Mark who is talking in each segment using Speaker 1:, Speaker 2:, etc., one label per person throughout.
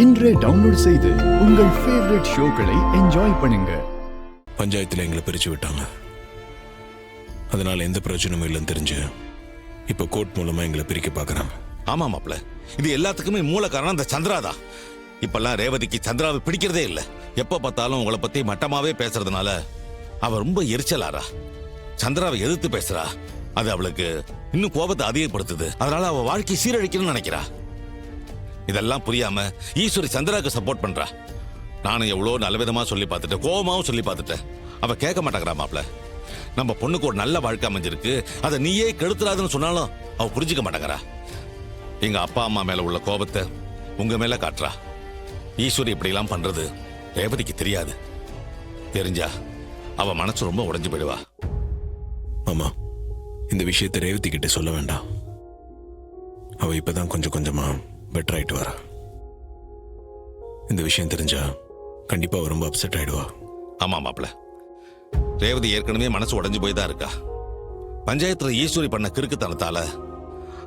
Speaker 1: இன்றே டவுன்லோட் செய்து உங்கள் ஃபேவரட் ஷோக்களை என்ஜாய் பண்ணுங்க.
Speaker 2: பஞ்சாயத்தில் எங்களை பிரிச்சு விட்டாங்க. அதனால எந்த பிரச்சனையும் இல்லைன்னு தெரிஞ்சு இப்போ கோர்ட் மூலமா எங்களை பிரிக்க பார்க்கறாங்க.
Speaker 3: ஆமா மாப்ள, இது எல்லாத்துக்குமே மூல காரணம் அந்த சந்திரா தான். இப்பெல்லாம் ரேவதிக்கு சந்திராவை பிடிக்கிறதே இல்லை. எப்ப பார்த்தாலும் உங்களை பத்தி மட்டமாவே பேசுறதுனால அவ ரொம்ப எரிச்சலாரா. சந்திராவை எதிர்த்து பேசுறா. அது அவளுக்கு இன்னும் கோபத்தை அதிகப்படுத்துது. அதனால அவ வாழ்க்கை சீரழிக்கணும்னு நினைக்கிறா. இதெல்லாம் புரியாம ஈஸ்வரி சந்திராவுக்கு சப்போர்ட் பண்றா. நானும் எவ்வளவு நல்ல விதமா சொல்லி பார்த்துட்டேன், கோபமாவும் சொல்லி பார்த்துட்டேன். அவ கேட்க மாட்டேங்கிறா மாப்ள. நம்ம பொண்ணுக்கு ஒரு நல்ல வாழ்க்கை அமைஞ்சிருக்கு, அதை நீயே கெடுத்துறாதுன்னு சொன்னாலும் அவ புரிஞ்சுக்க மாட்டேங்கிறா. எங்க அப்பா அம்மா மேல உள்ள கோபத்தை உங்க மேல காட்டுறா. ஈஸ்வரி இப்படி எல்லாம் பண்றது ரேவதிக்கு தெரியாது. தெரிஞ்சா அவ மனசு ரொம்ப உடைஞ்சு போயிடுவா.
Speaker 2: ஆமா, இந்த விஷயத்தை ரேவதி கிட்ட சொல்ல வேண்டாம். அவ இப்பதான் கொஞ்சம் கொஞ்சமா பெட்டர் ஆயிட்டு வரா. இந்த விஷயம் தெரிஞ்சா கண்டிப்பா அவ ரொம்ப அப்செட் ஆயிடுவா.
Speaker 3: ஆமா மாப்ள, ரேவதி ஏற்கனவே மனசு உடைஞ்சு போய் தான் இருக்கா. பஞ்சாயத்துல ஈஸ்வரி பண்ண கிறுக்குத்தனத்தால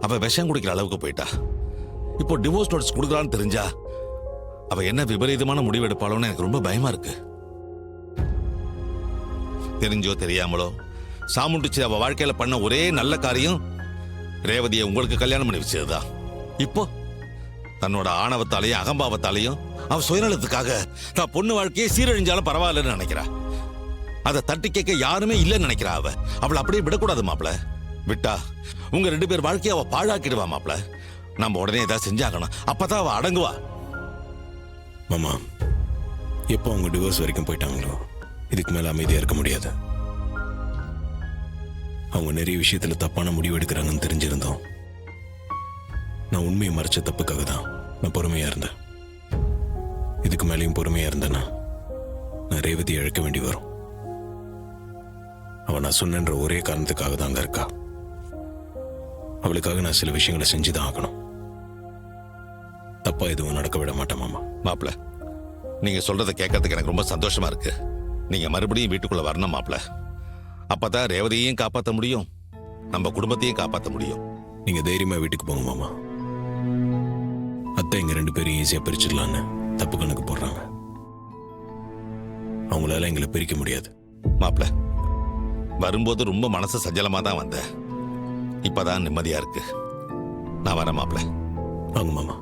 Speaker 3: அவ விஷம் குடிக்கிற அளவுக்கு போயிட்டா. இப்போ டிவோர்ஸ் நோட்டீஸ் கொடுக்கலான்னு தெரிஞ்சா அவ என்ன விபரீதமான முடிவு எடுப்பாளோன்னு எனக்கு ரொம்ப பயமா இருக்கு. தெரிஞ்சோ தெரியாமலோ சாமுண்டிச்சு அவ வாழ்க்கையில பண்ண ஒரே நல்ல காரியம் ரேவதியை உங்களுக்கு கல்யாணம் பண்ணி வச்சதுதான். இப்போ தன்னோட ஆணவத்தாலையும் அகம்பாவத்தாலையும் அவ சுயநலத்துக்காக தான் பொண்ணு வாழ்க்கையை சீரழிஞ்சாலும் பரவாயில்லன்னு நினைக்கிறா. அதை தட்டி கேட்க யாருமே இல்லைன்னு நினைக்கிறா. அவளை அப்படியே விடக்கூடாது மாப்ள. விட்டா உங்க 2 பேர் வாழ்க்கையை அவ பாழாக்கிடுவா மாப்ள. நம்ம உடனே ஏதாவது செஞ்சாகணும், அப்பதான் அவ அடங்குவா.
Speaker 2: மாமா, எப்போ அவங்க டிவோர்ஸ் வரைக்கும் போயிட்டாங்களோ இதுக்கு மேல அமைதியா இருக்க முடியாது. அவங்க நிறைய விஷயத்துல தப்பான முடிவு எடுக்கிறாங்கன்னு தெரிஞ்சிருந்தோம். நான் உண்மையை மறைச்ச தப்புக்காக தான் நான் பொறுமையா இருந்தேன். இதுக்கு மேலேயும் பொறுமையா இருந்தேன்னா நான் ரேவதி இழக்க வேண்டி வரும். அவ நான் சொன்னன்ற ஒரே காரணத்துக்காக தான் அங்க இருக்கா. அவளுக்காக நான் சில விஷயங்களை செஞ்சுதான் ஆகணும். தப்பா எதுவும் நடக்க விட மாட்டேன் மாமா.
Speaker 3: மாப்ள, நீங்க சொல்றதை கேட்கறதுக்கு எனக்கு ரொம்ப சந்தோஷமா இருக்கு. நீங்க மறுபடியும் வீட்டுக்குள்ள வரணும் மாப்ள. அப்பதான் ரேவதியையும் காப்பாற்ற முடியும், நம்ம குடும்பத்தையும் காப்பாற்ற முடியும்.
Speaker 2: நீங்க தைரியமா வீட்டுக்கு போங்க மாமா. அத்தை எங்க 2 பேரும் ஈஸியா பிரிச்சிடலான்னு தப்பு கணக்கு போடுறாங்க. அவங்களால எங்களை பிரிக்க முடியாது.
Speaker 3: மாப்ள, வரும்போது ரொம்ப மனசு சஞ்சலமா தான் வந்தேன். இப்பதான் நிம்மதியா இருக்கு. நான் வரேன் மாப்ள.
Speaker 2: வாங்க மாமா.